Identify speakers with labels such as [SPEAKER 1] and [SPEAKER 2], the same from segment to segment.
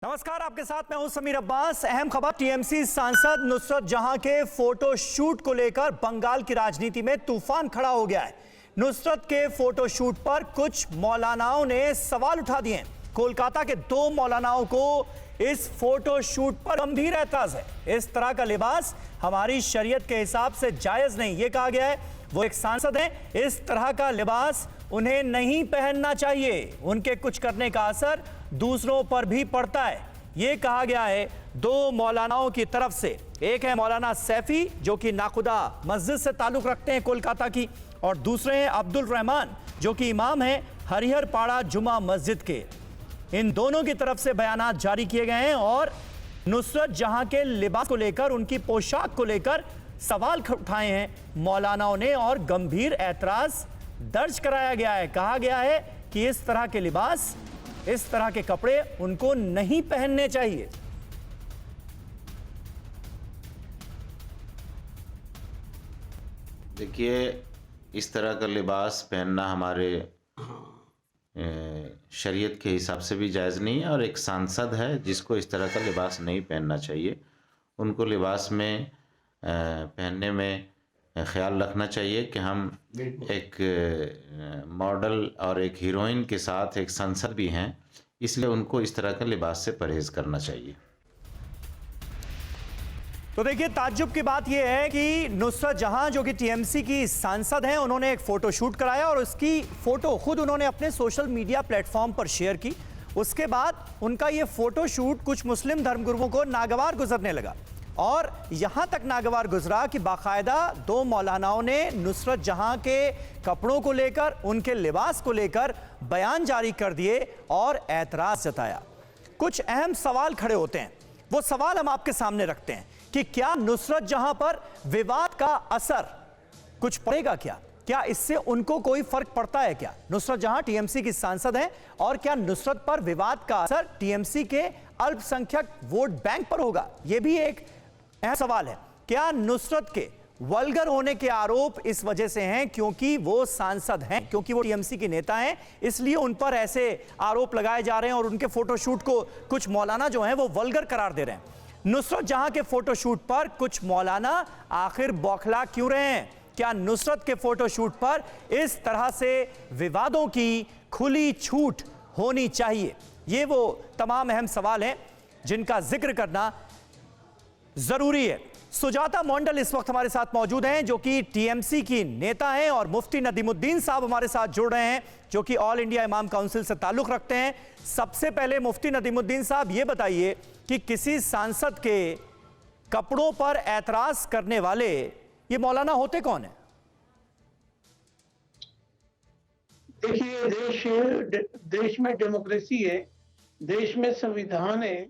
[SPEAKER 1] नमस्कार, आपके साथ मैं हूं समीर अब्बास। अहम खबर, टीएमसी सांसद नुसरत जहां के फोटो शूट को लेकर बंगाल की राजनीति में तूफान खड़ा हो गया है। नुसरत के फोटो शूट पर कुछ मौलानाओं ने सवाल उठा दिए हैं। कोलकाता के 2 मौलानाओं को इस फोटो शूट पर गंभीर एतराज है। इस तरह का लिबास हमारी शरीयत के हिसाब से जायज नहीं, ये कहा गया है। वो एक सांसद हैं, इस तरह का लिबास उन्हें नहीं पहनना चाहिए। उनके कुछ करने का असर दूसरों पर भी पड़ता है, ये कहा गया है 2 मौलानाओं की तरफ से। एक है मौलाना सैफी, जो कि नाखुदा मस्जिद से ताल्लुक रखते हैं कोलकाता की, और दूसरे हैं अब्दुल रहमान, जो कि इमाम हैं हरिहर पाड़ा जुमा मस्जिद के। इन दोनों की तरफ से बयानात जारी किए गए हैं और नुसरत जहां के लिबास को लेकर, उनकी पोशाक को लेकर सवाल उठाए हैं मौलानाओं ने और गंभीर ऐतराज दर्ज कराया गया है। कहा गया है कि इस तरह के लिबास, इस तरह के कपड़े उनको नहीं पहनने चाहिए।
[SPEAKER 2] देखिए, इस तरह का लिबास पहनना हमारे शरीयत के हिसाब से भी जायज़ नहीं है और एक सांसद है जिसको इस तरह का लिबास नहीं पहनना चाहिए। उनको लिबास में पहनने में ख्याल रखना चाहिए कि हम एक मॉडल और एक हीरोइन के साथ एक सांसद भी हैं, इसलिए उनको इस तरह का लिबास से परहेज़ करना चाहिए।
[SPEAKER 1] तो देखिए, ताज्जुब की बात यह है कि नुसरत जहां, जो कि टीएमसी की सांसद हैं, उन्होंने एक फोटो शूट कराया और उसकी फोटो खुद उन्होंने अपने सोशल मीडिया प्लेटफॉर्म पर शेयर की। उसके बाद उनका यह फोटो शूट कुछ मुस्लिम धर्मगुरुओं को नागवार गुजरने लगा और यहां तक नागवार गुजरा कि बाकायदा 2 मौलानाओं ने नुसरत जहां के कपड़ों को लेकर, उनके लिबास को लेकर बयान जारी कर दिए और ऐतराज जताया। कुछ अहम सवाल खड़े होते हैं, वो सवाल हम आपके सामने रखते हैं कि क्या नुसरत जहां पर विवाद का असर कुछ पड़ेगा? क्या इससे उनको कोई फर्क पड़ता है? क्या नुसरत जहां टीएमसी की सांसद हैं और क्या नुसरत पर विवाद का असर टीएमसी के अल्पसंख्यक वोट बैंक पर होगा? यह भी एक अहम सवाल है। क्या नुसरत के वल्गर होने के आरोप इस वजह से हैं क्योंकि वो सांसद हैं, क्योंकि वो टीएमसी के नेता हैं, इसलिए उन पर ऐसे आरोप लगाए जा रहे हैं और उनके फोटोशूट को कुछ मौलाना जो हैं वो वल्गर करार दे रहे हैं? नुसरत जहां के फोटोशूट पर कुछ मौलाना आखिर बौखला क्यों रहे हैं? क्या नुसरत के फोटोशूट पर इस तरह से विवादों की खुली छूट होनी चाहिए? ये वो तमाम अहम सवाल हैं जिनका जिक्र करना जरूरी है। सुजाता मंडल इस वक्त हमारे साथ मौजूद हैं, जो कि टीएमसी की नेता हैं, और मुफ्ती नदीमुद्दीन साहब हमारे साथ जुड़ रहे हैं, जो कि ऑल इंडिया इमाम काउंसिल से ताल्लुक रखते हैं। सबसे पहले मुफ्ती नदीमुद्दीन साहब, ये बताइए कि किसी सांसद के कपड़ों पर ऐतराज करने वाले ये मौलाना होते कौन है?
[SPEAKER 3] देखिए, देश में डेमोक्रेसी है, देश में संविधान है,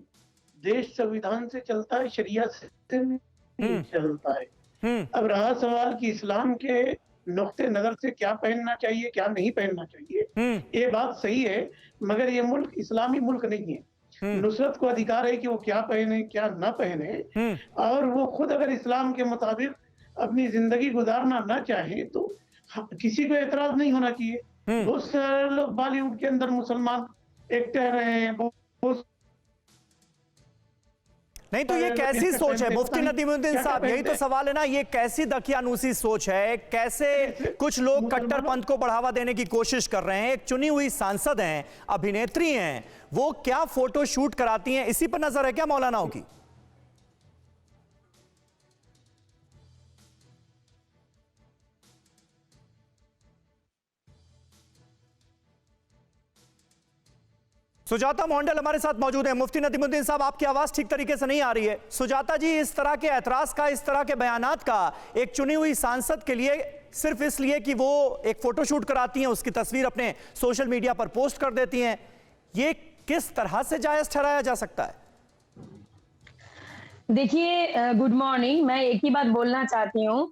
[SPEAKER 3] देश संविधान से चलता है, शरिया से नहीं चलता है। अब रहा सवाल कि इस्लाम के नुक्ते नजर से क्या पहनना चाहिए, क्या नहीं पहनना चाहिए, ये बात सही है, मगर ये मुल्क इस्लामी मुल्क नहीं है। नुसरत को अधिकार है कि वो क्या पहने, क्या ना पहने, और वो खुद अगर इस्लाम के मुताबिक अपनी जिंदगी गुजारना ना चाहे तो किसी को एतराज नहीं होना चाहिए। बहुत सारे लोग बॉलीवुड के अंदर मुसलमान एक्टर हैं, बहुत
[SPEAKER 1] नहीं तो ये कैसी सोच है मुफ्ती नदीमुद्दीन साहब? यही तो सवाल है ना, ये कैसी दकियानूसी सोच है? कैसे कुछ लोग कट्टरपंथ को बढ़ावा देने की कोशिश कर रहे हैं? एक चुनी हुई सांसद हैं, अभिनेत्री हैं, वो क्या फोटो शूट कराती हैं, इसी पर नजर है क्या मौलानाओं की? सुजाता मंडल हमारे साथ मौजूद है। मुफ्ती नदीमुद्दीन साहब, आपकी आवाज ठीक तरीके से नहीं आ रही है। सुजाता जी, इस तरह के ऐतराज का, इस तरह के बयानात का एक चुनी हुई सांसद के लिए सिर्फ इसलिए कि वो एक फोटोशूट कराती हैं, उसकी तस्वीर अपने सोशल मीडिया पर पोस्ट कर देती हैं, ये किस तरह से जायज ठहराया जा सकता है?
[SPEAKER 4] देखिए, गुड मॉर्निंग। मैं एक ही बात बोलना चाहती हूँ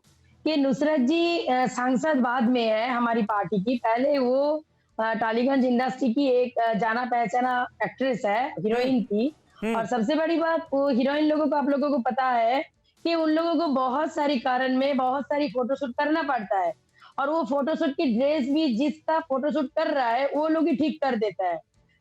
[SPEAKER 4] कि नुसरत जी सांसद बाद में है हमारी पार्टी की। पहले वो टालीगंज इंडस्ट्री की एक जाना पहचाना एक्ट्रेस है, हीरोइन थी। और सबसे बड़ी बात, वो हीरोइन लोगों को, आप लोगों को पता है कि उन लोगों को बहुत सारी कारण में बहुत सारी फोटोशूट करना पड़ता है, और वो फोटोशूट की ड्रेस भी जिसका फोटोशूट कर रहा है वो लोग ही ठीक कर देता है।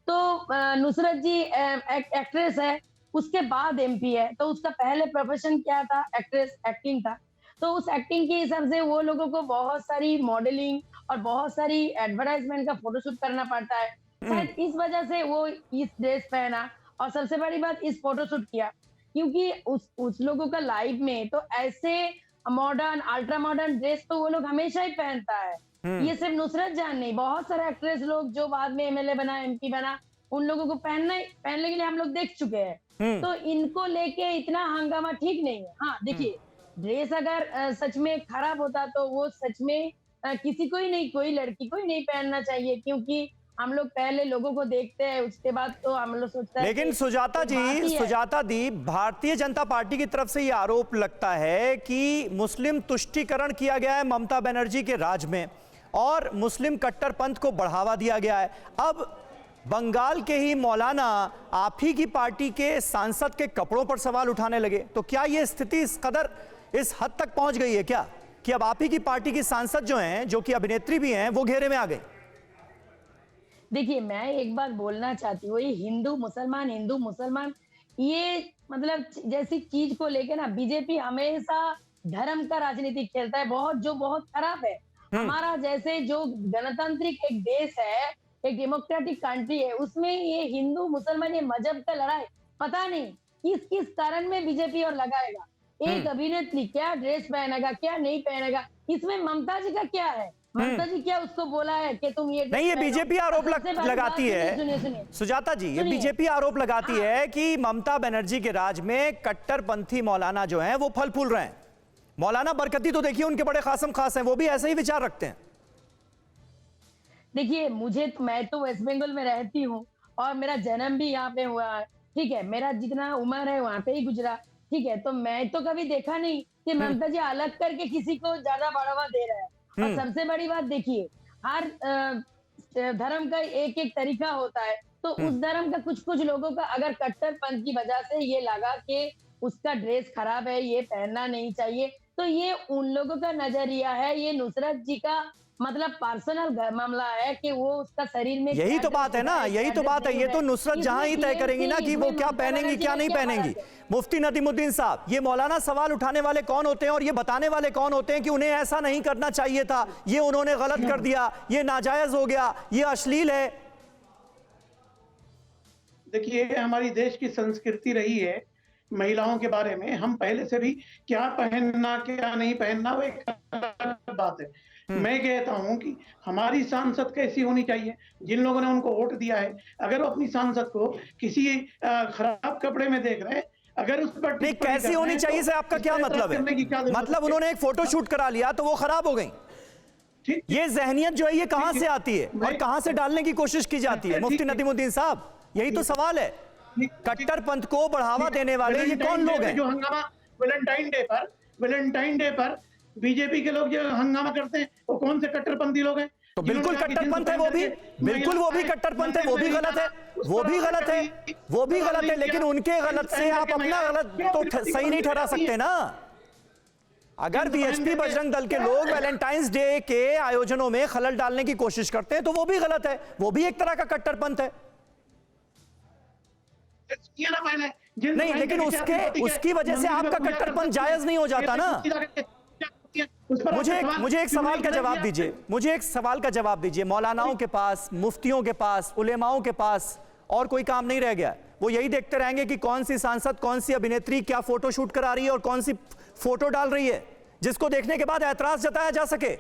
[SPEAKER 4] तो नुसरत जी एक्ट्रेस है, उसके बाद एमपी है, तो उसका पहले प्रोफेशन क्या था? एक्ट्रेस, एक्टिंग था। तो उस एक्टिंग के हिसाब से वो लोगों को बहुत सारी मॉडलिंग और बहुत सारी एडवर्टाइजमेंट का फोटोशूट करना पड़ता है। शायद इस वजह से वो इस ड्रेस पहना, और सबसे बड़ी बात इस फोटोशूट किया, क्योंकि उस लोगों का लाइफ में तो ऐसे मॉडर्न, अल्ट्रा मॉडर्न ड्रेस तो वो लोग हमेशा ही पहनता है। ये सिर्फ नुसरत जान नहीं, बहुत सारे एक्ट्रेस लोग जो बाद में एमएलए बना, एमपी बना, उन लोगों को पहनने के लिए हम लोग देख चुके हैं। तो इनको लेके इतना हंगामा ठीक नहीं है। हाँ देखिए, ड्रेस अगर सच में खराब होता तो वो सच में किसी को ही नहीं, कोई लड़की को ही नहीं पहनना चाहिए, क्योंकि हम लोग पहले लोगों को देखते हैं, उसके बाद तो हम लोग सोचते हैं।
[SPEAKER 1] लेकिन सुजाता दी, भारतीय जनता पार्टी की तरफ से ये आरोप लगता है कि मुस्लिम तुष्टीकरण किया गया है ममता बनर्जी के राज में और मुस्लिम कट्टरपंथ को बढ़ावा दिया गया है। अब बंगाल के ही मौलाना आप ही की पार्टी के सांसद के कपड़ों पर सवाल उठाने लगे, तो क्या ये स्थिति इस कदर, इस हद तक पहुंच गई है क्या कि अब आप ही की पार्टी की सांसद जो हैं, जो कि अभिनेत्री भी हैं, वो घेरे में आ गई?
[SPEAKER 4] देखिए, मैं एक बात बोलना चाहती हूँ, ये हिंदू मुसलमान ये मतलब जैसी चीज को लेके ना बीजेपी हमेशा धर्म का राजनीति खेलता है, बहुत खराब है। हमारा जैसे जो गणतांत्रिक एक देश है, एक डेमोक्रेटिक कंट्री है, उसमें ये हिंदू मुसलमान, ये मजहब का लड़ाई पता नहीं किस कारण में बीजेपी और लगाएगा। एक अभिनेत्री क्या ड्रेस पहनेगा, क्या नहीं पहनेगा, इसमें ममता जी का क्या है? ममता जी क्या उसको बोला है कि तुम ये
[SPEAKER 1] नहीं? ये बीजेपी आरोप लगाती है सुजाता जी, ये बीजेपी आरोप लगाती है कि ममता बनर्जी के राज में कट्टरपंथी मौलाना जो हैं वो फल फूल रहे हैं। मौलाना बरकती तो देखिए उनके बड़े खासम खास हैं, वो भी ऐसे ही विचार रखते हैं।
[SPEAKER 4] देखिए, मैं तो वेस्ट बंगाल में रहती हूँ और मेरा जन्म भी यहाँ पे हुआ है, ठीक है, मेरा जितना उम्र है वहां पे ही गुजरा, ठीक है, तो मैं तो कभी देखा नहीं कि ममता जी अलग करके किसी को ज्यादा बढ़ावा दे रहे हैं। और सबसे बड़ी बात देखिए, हर धर्म का एक एक तरीका होता है, तो उस धर्म का कुछ लोगों का अगर कट्टरपंथ की वजह से ये लगा कि उसका ड्रेस खराब है, ये पहनना नहीं चाहिए, तो ये उन लोगों का नजरिया है। ये नुसरत जी का मतलब पर्सनल मामला है कि वो उसका शरीर में,
[SPEAKER 1] यही तो बात है ना, यही तो बात है। ये तो नुसरत जहां ही तय करेंगी ना कि वो क्या पहनेंगी क्या नहीं पहनेंगी। मुफ्ती नदीमुद्दीन साहब, ये मौलाना सवाल उठाने वाले कौन होते हैं और ये बताने वाले कौन होते हैं कि उन्हें ऐसा नहीं करना चाहिए था, ये उन्होंने गलत कर दिया, ये नाजायज हो गया, ये अश्लील है?
[SPEAKER 3] देखिए, हमारी देश की संस्कृति रही है महिलाओं के बारे में, हम पहले से भी क्या पहनना क्या नहीं पहनना वो एक बात है। मैं कहता हूं कि हमारी सांसद कैसी होनी चाहिए, जिन लोगों ने उनको वोट दिया है, अगर वो अपनी सांसद को किसी खराब कपड़े में देख रहे हैं, अगर उस पर
[SPEAKER 1] नहीं, कैसी होनी चाहिए से आपका क्या मतलब है? मतलब उन्होंने एक फोटो शूट करा लिया तो वो खराब हो गई, ये जहनियत जो है ये कहां से आती है और कहां से डालने की कोशिश की जाती है? मुफ्ती नदीमुद्दीन साहब, यही तो सवाल है। कट्टरपंथ को बढ़ावा देने वाले ये कौन लोग हैं?
[SPEAKER 3] जो हंगामा वैलेंटाइन डे पर बीजेपी के लोग जो हंगामा करते हैं, वो कौन से कट्टरपंथी लोग हैं?
[SPEAKER 1] तो बिल्कुल कट्टरपंथ है वो भी, बिल्कुल वो भी कट्टरपंथ है, वो भी गलत है, वो भी गलत है, वो भी गलत है, लेकिन उनके गलत से आप अपना गलत तो सही नहीं ठहरा सकते ना। अगर बीएचपी बजरंग दल के लोग वैलेंटाइंस डे के आयोजनों में खलल डालने की कोशिश करते हैं तो वो भी गलत है, वो भी एक तरह का कट्टरपंथ है। नहीं, लेकिन उसकी वजह से आपका कट्टरपंथ जायज नहीं हो जाता ना। मुझे एक सवाल का जवाब दीजिए, मुझे एक सवाल का जवाब दीजिए। मौलानाओं के पास, मुफ्तियों के पास, उलेमाओं के पास और कोई काम नहीं रह गया? वो यही देखते रहेंगे कि कौन सी सांसद, कौन सी अभिनेत्री क्या फोटो शूट करा रही है और कौन सी फोटो डाल रही है, जिसको देखने के बाद ऐतराज जताया जा सके।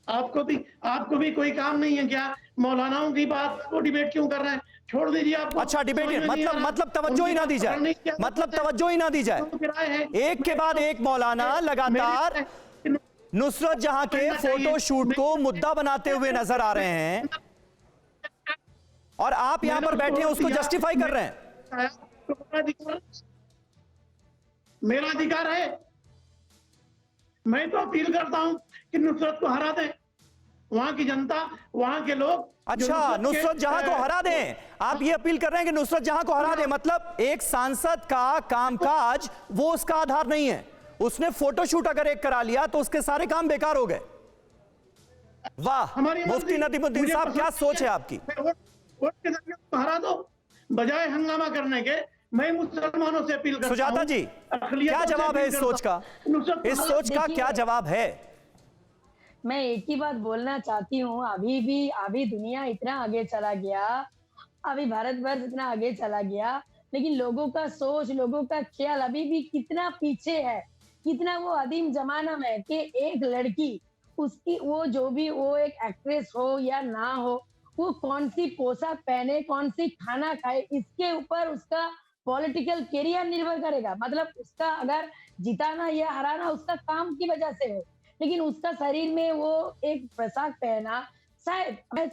[SPEAKER 3] आपको भी कोई काम नहीं है क्या? मौलानाओं की बात को डिबेट क्यों कर रहे हैं? छोड़ दीजिए। आपको
[SPEAKER 1] अच्छा, डिबेट मतलब तवज्जो ही ना दी जाए, मतलब तवज्जो ही ना दी जाए। एक के बाद एक मौलाना लगातार नुसरत जहां के फोटो शूट को मुद्दा बनाते हुए नजर आ रहे हैं और आप यहां पर बैठे हैं उसको जस्टिफाई कर रहे हैं।
[SPEAKER 3] मेरा अधिकार है, मैं तो अपील करता हूं कि नुसरत को हरा दें, वहां की जनता, वहां के लोग।
[SPEAKER 1] अच्छा, नुसरत जहां को हरा दें, आप ये अपील कर रहे हैं कि नुसरत जहां को हरा दें, मतलब एक सांसद का कामकाज वो उसका आधार नहीं है। उसने फोटोशूट अगर एक करा लिया तो उसके सारे काम बेकार हो गए। वाह,
[SPEAKER 3] हमारी
[SPEAKER 1] मुफ्ती
[SPEAKER 3] मर्जी,
[SPEAKER 1] नदीमुद्दीन
[SPEAKER 3] मुझे
[SPEAKER 1] साहब,
[SPEAKER 3] पसंद
[SPEAKER 1] क्या
[SPEAKER 3] नहीं
[SPEAKER 1] सोच है आपकी?
[SPEAKER 3] फिर वोट के जरिए उसको हरा दो, बजाय हंगामा करने के। मैं मुसलमानों से अपील करता
[SPEAKER 1] सुजाता
[SPEAKER 3] हूं,
[SPEAKER 1] जी,
[SPEAKER 3] अक़लियतों
[SPEAKER 1] क्या
[SPEAKER 3] से
[SPEAKER 1] जवाब है
[SPEAKER 3] अपील
[SPEAKER 1] इस
[SPEAKER 3] करता
[SPEAKER 1] सोच का?
[SPEAKER 3] हूं। नुसरत
[SPEAKER 1] इस
[SPEAKER 3] फतेह
[SPEAKER 1] सोच का
[SPEAKER 4] देखिए,
[SPEAKER 1] क्या जवाब है?
[SPEAKER 4] मैं एक ही बात बोलना चाहती हूँ, अभी दुनिया इतना आगे चला गया, अभी भारतवर्ष इतना आगे चला गया, लेकिन लोगों का सोच, लोगों का ख्याल अभी भी कितना पीछे है, कितना वो आदिम जमाना में है कि एक लड़की, उसकी वो जो भी वो एक एक्ट्रेस हो या ना हो, वो कौन सी पोशाक पहने, कौन सी खाना खाए, इसके ऊपर उसका पॉलिटिकल करियर निर्भर करेगा। मतलब उसका अगर जिताना या हराना उसका काम की वजह से हो, लेकिन उसका शरीर में वो एक पोशाक पहना, शायद मैं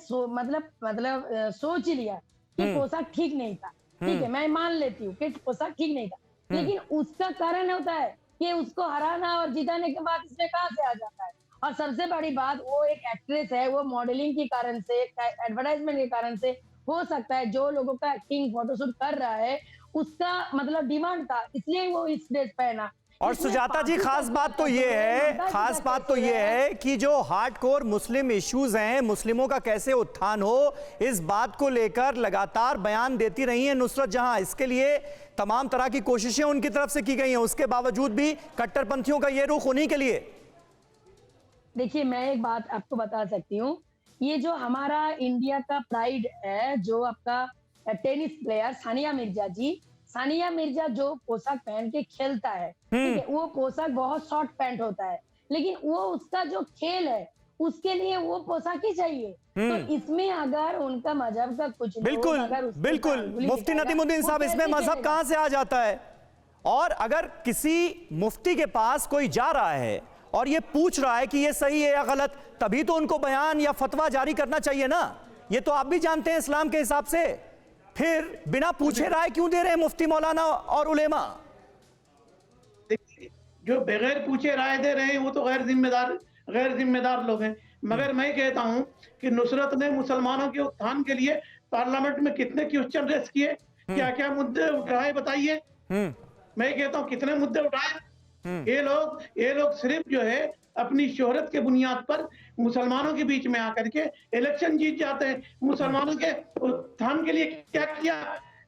[SPEAKER 4] सोच ही लिया कि पोशाक ठीक नहीं था, ठीक है, मैं मान लेती हूँ कि पोशाक ठीक नहीं था, लेकिन उसका कारण होता है कि उसको हराना और जिताने के बाद इसमें कहाँ से आ जाता है। और सबसे बड़ी बात, वो एक एक्ट्रेस है, वो मॉडलिंग के कारण से, एडवर्टाइजमेंट के कारण से, हो सकता है जो लोगों का एक्टिंग फोटोशूट कर रहा है उसका मतलब डिमांड था, इसलिए वो इस ड्रेस पहना।
[SPEAKER 1] और
[SPEAKER 4] इसमें
[SPEAKER 1] सुजाता जी,
[SPEAKER 4] पार्टी का
[SPEAKER 1] खास बात तो
[SPEAKER 4] क्या
[SPEAKER 1] ये
[SPEAKER 4] कसूर
[SPEAKER 1] है,
[SPEAKER 4] ममता जी
[SPEAKER 1] खास
[SPEAKER 4] का
[SPEAKER 1] बात तो
[SPEAKER 4] कसूर
[SPEAKER 1] ये है कि जो हार्डकोर मुस्लिम इश्यूज हैं, मुस्लिमों का कैसे उत्थान हो, इस बात को लेकर लगातार बयान देती रही है नुसरत जहां। इसके लिए तमाम तरह की कोशिशें उनकी तरफ से की गई हैं, उसके बावजूद भी कट्टरपंथियों का ये रुख उन्हीं के लिए।
[SPEAKER 4] देखिए, मैं एक बात आपको बता सकती हूँ, ये जो हमारा इंडिया का प्राइड है, जो आपका टेनिस प्लेयर सानिया मिर्जा जो पोशाक पहन के खेलता है, ठीक है, वो पोशाक बहुत शॉर्ट पैंट होता है, लेकिन वो उसका जो खेल है उसके लिए वो पोशाक ही चाहिए। तो इसमें अगर उनका मजहब का कुछ
[SPEAKER 1] बिल्कुल
[SPEAKER 4] लोग अगर उसके
[SPEAKER 1] बिल्कुल,
[SPEAKER 4] ऊपर उंगली
[SPEAKER 1] मुफ्ती
[SPEAKER 4] उठाएगा,
[SPEAKER 1] नदीमुद्दीन
[SPEAKER 4] वो
[SPEAKER 1] साहब, इसमें
[SPEAKER 4] कैसे
[SPEAKER 1] मजहब
[SPEAKER 4] चलेगा?
[SPEAKER 1] कहां से आ जाता है? और अगर किसी मुफ्ती के पास कोई जा रहा है और ये पूछ रहा है कि ये सही है या गलत, तभी तो उनको बयान या फतवा जारी करना चाहिए ना। ये तो आप भी जानते हैं इस्लाम के हिसाब से। फिर बिना पूछे राय क्यों दे रहे हैं मुफ्ती मौलाना और उलेमा?
[SPEAKER 3] देखिए, जो बगैर पूछे राय दे रहे हैं वो तो गैर जिम्मेदार लोग हैं। मगर मैं कहता हूं कि नुसरत ने मुसलमानों के उत्थान के लिए पार्लियामेंट में कितने क्वेश्चन रेस किए, क्या क्या मुद्दे उठाए बताइए। मैं कहता हूं कितने मुद्दे उठाए। ये लोग सिर्फ जो है अपनी शोहरत के बुनियाद पर मुसलमानों के बीच में आकर के इलेक्शन जीत जाते हैं। मुसलमानों के उत्थान के लिए क्या किया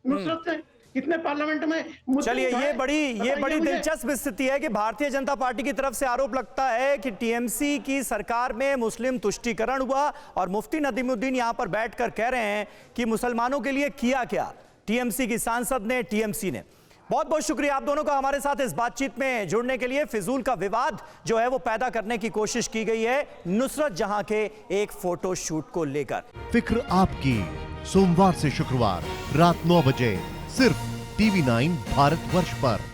[SPEAKER 3] नुसरत ने? कितने पार्लियामेंट में मुद्दे
[SPEAKER 1] चलिए,
[SPEAKER 3] उठाए?
[SPEAKER 1] ये बड़ी
[SPEAKER 3] बताइए मुझे।
[SPEAKER 1] दिलचस्प स्थिति है कि भारतीय जनता पार्टी की तरफ से आरोप लगता है कि टीएमसी की सरकार में मुस्लिम तुष्टीकरण हुआ और मुफ्ती नदीमुद्दीन यहां पर बैठकर कह रहे हैं कि मुसलमानों के लिए किया क्या टीएमसी की सांसद ने, टीएमसी ने। बहुत बहुत शुक्रिया आप दोनों का हमारे साथ इस बातचीत में जुड़ने के लिए। फिजूल का विवाद जो है वो पैदा करने की कोशिश की गई है नुसरत जहां के एक फोटो शूट को लेकर।
[SPEAKER 5] फिक्र आपकी, सोमवार से शुक्रवार रात 9 बजे सिर्फ TV9 भारतवर्ष पर।